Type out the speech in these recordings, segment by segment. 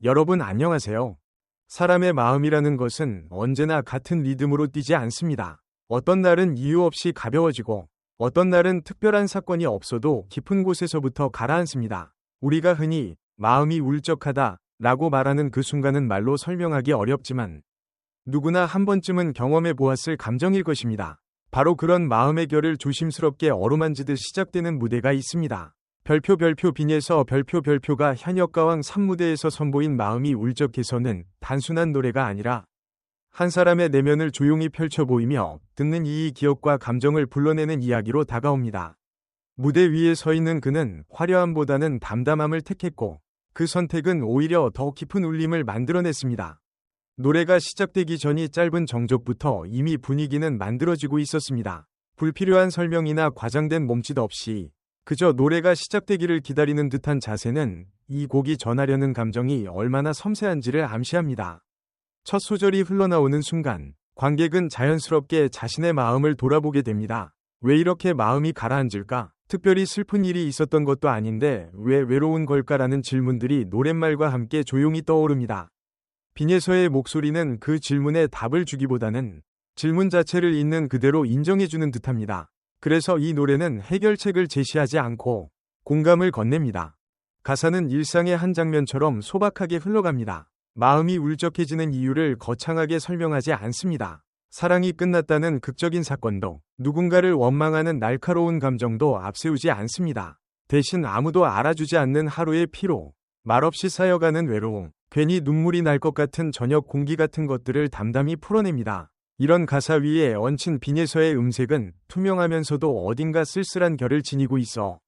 여러분 안녕하세요. 사람의 마음이라는 것은 언제나 같은 리듬으로 뛰지 않습니다. 어떤 날은 이유 없이 가벼워지고 어떤 날은 특별한 사건이 없어도 깊은 곳에서부터 가라앉습니다. 우리가 흔히 마음이 울적하다 라고 말하는 그 순간은 말로 설명하기 어렵지만 누구나 한 번쯤은 경험해 보았을 감정일 것입니다. 바로 그런 마음의 결을 조심스럽게 어루만지듯 시작되는 무대가 있습니다. 별표 빈에서 별표가 현역가왕 3무대에서 선보인 마음이 울적해서는 단순한 노래가 아니라 한 사람의 내면을 조용히 펼쳐 보이며 듣는 이의 기억과 감정을 불러내는 이야기로 다가옵니다. 무대 위에 서 있는 그는 화려함보다는 담담함을 택했고 그 선택은 오히려 더 깊은 울림을 만들어냈습니다. 노래가 시작되기 전이 짧은 정적부터 이미 분위기는 만들어지고 있었습니다. 불필요한 설명이나 과장된 몸짓 없이 그저 노래가 시작되기를 기다리는 듯한 자세는 이 곡이 전하려는 감정이 얼마나 섬세한지를 암시합니다. 첫 소절이 흘러나오는 순간 관객은 자연스럽게 자신의 마음을 돌아보게 됩니다. 왜 이렇게 마음이 가라앉을까? 특별히 슬픈 일이 있었던 것도 아닌데 왜 외로운 걸까라는 질문들이 노랫말과 함께 조용히 떠오릅니다. 빈에서의 목소리는 그 질문에 답을 주기보다는 질문 자체를 있는 그대로 인정해주는 듯합니다. 그래서 이 노래는 해결책을 제시하지 않고 공감을 건넵니다. 가사는 일상의 한 장면처럼 소박하게 흘러갑니다. 마음이 울적해지는 이유를 거창하게 설명하지 않습니다. 사랑이 끝났다는 극적인 사건도 누군가를 원망하는 날카로운 감정도 앞세우지 않습니다. 대신 아무도 알아주지 않는 하루의 피로, 말없이 쌓여가는 외로움, 괜히 눈물이 날 것 같은 저녁 공기 같은 것들을 담담히 풀어냅니다. 이런 가사 위에 얹힌 빈에서의 음색은 투명하면서도 어딘가 쓸쓸한 결을 지니고 있어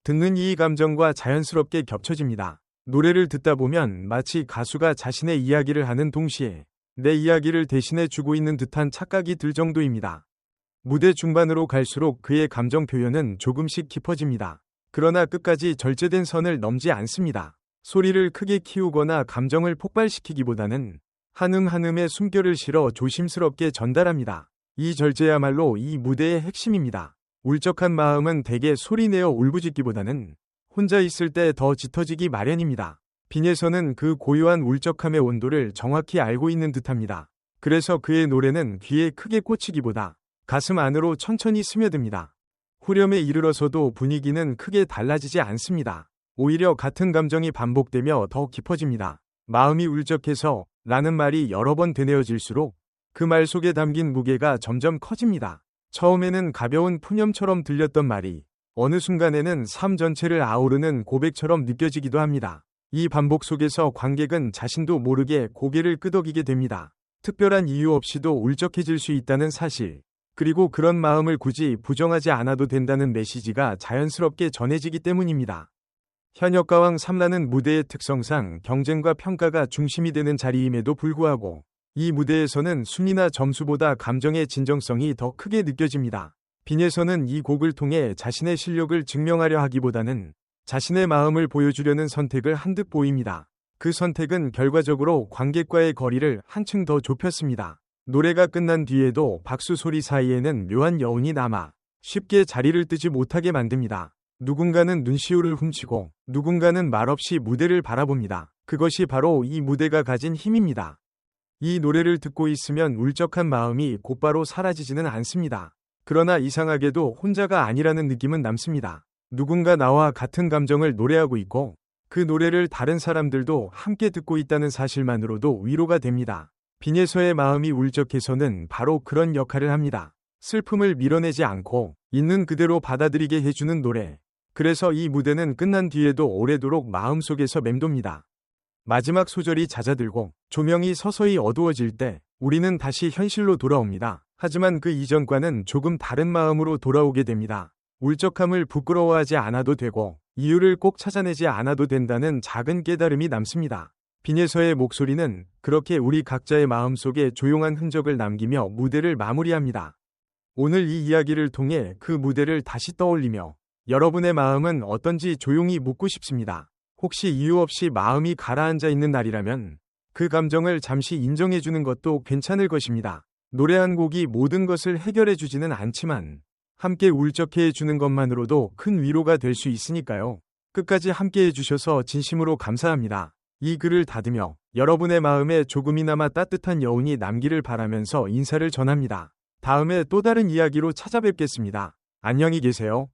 듣는 이 감정과 자연스럽게 겹쳐집니다. 노래를 듣다 보면 마치 가수가 자신의 이야기를 하는 동시에 내 이야기를 대신해 주고 있는 듯한 착각이 들 정도입니다. 무대 중반으로 갈수록 그의 감정 표현은 조금씩 깊어집니다. 그러나 끝까지 절제된 선을 넘지 않습니다. 소리를 크게 키우거나 감정을 폭발시키기보다는 한음한음에 숨결을 실어 조심스럽게 전달합니다. 이 절제야말로 이 무대의 핵심입니다. 울적한 마음은 대개 소리내어 울부짖기보다는 혼자 있을 때 더 짙어지기 마련입니다. 빈에서는 그 고요한 울적함의 온도를 정확히 알고 있는 듯합니다. 그래서 그의 노래는 귀에 크게 꽂히기보다 가슴 안으로 천천히 스며듭니다. 후렴에 이르러서도 분위기는 크게 달라지지 않습니다. 오히려 같은 감정이 반복되며 더 깊어집니다. 마음이 울적해서 라는 말이 여러 번 되뇌어질수록 그 말 속에 담긴 무게가 점점 커집니다. 처음에는 가벼운 푸념처럼 들렸던 말이 어느 순간에는 삶 전체를 아우르는 고백처럼 느껴지기도 합니다. 이 반복 속에서 관객은 자신도 모르게 고개를 끄덕이게 됩니다. 특별한 이유 없이도 울적해질 수 있다는 사실, 그리고 그런 마음을 굳이 부정하지 않아도 된다는 메시지가 자연스럽게 전해지기 때문입니다. 현역가왕 3라는 무대의 특성상 경쟁과 평가가 중심이 되는 자리임에도 불구하고 이 무대에서는 순위나 점수보다 감정의 진정성이 더 크게 느껴집니다. 빈에서는 이 곡을 통해 자신의 실력을 증명하려 하기보다는 자신의 마음을 보여주려는 선택을 한 듯 보입니다. 그 선택은 결과적으로 관객과의 거리를 한층 더 좁혔습니다. 노래가 끝난 뒤에도 박수 소리 사이에는 묘한 여운이 남아 쉽게 자리를 뜨지 못하게 만듭니다. 누군가는 눈시울을 훔치고 누군가는 말없이 무대를 바라봅니다. 그것이 바로 이 무대가 가진 힘입니다. 이 노래를 듣고 있으면 울적한 마음이 곧바로 사라지지는 않습니다. 그러나 이상하게도 혼자가 아니라는 느낌은 남습니다. 누군가 나와 같은 감정을 노래하고 있고 그 노래를 다른 사람들도 함께 듣고 있다는 사실만으로도 위로가 됩니다. 빈에서의 마음이 울적해서는 바로 그런 역할을 합니다. 슬픔을 밀어내지 않고 있는 그대로 받아들이게 해주는 노래. 그래서 이 무대는 끝난 뒤에도 오래도록 마음속에서 맴돕니다. 마지막 소절이 잦아들고 조명이 서서히 어두워질 때 우리는 다시 현실로 돌아옵니다. 하지만 그 이전과는 조금 다른 마음으로 돌아오게 됩니다. 울적함을 부끄러워하지 않아도 되고 이유를 꼭 찾아내지 않아도 된다는 작은 깨달음이 남습니다. 빈에서의 목소리는 그렇게 우리 각자의 마음속에 조용한 흔적을 남기며 무대를 마무리합니다. 오늘 이 이야기를 통해 그 무대를 다시 떠올리며 여러분의 마음은 어떤지 조용히 묻고 싶습니다. 혹시 이유 없이 마음이 가라앉아 있는 날이라면 그 감정을 잠시 인정해주는 것도 괜찮을 것입니다. 노래 한 곡이 모든 것을 해결해주지는 않지만 함께 울적해 해주는 것만으로도 큰 위로가 될 수 있으니까요. 끝까지 함께 해주셔서 진심으로 감사합니다. 이 글을 닫으며 여러분의 마음에 조금이나마 따뜻한 여운이 남기를 바라면서 인사를 전합니다. 다음에 또 다른 이야기로 찾아뵙겠습니다. 안녕히 계세요.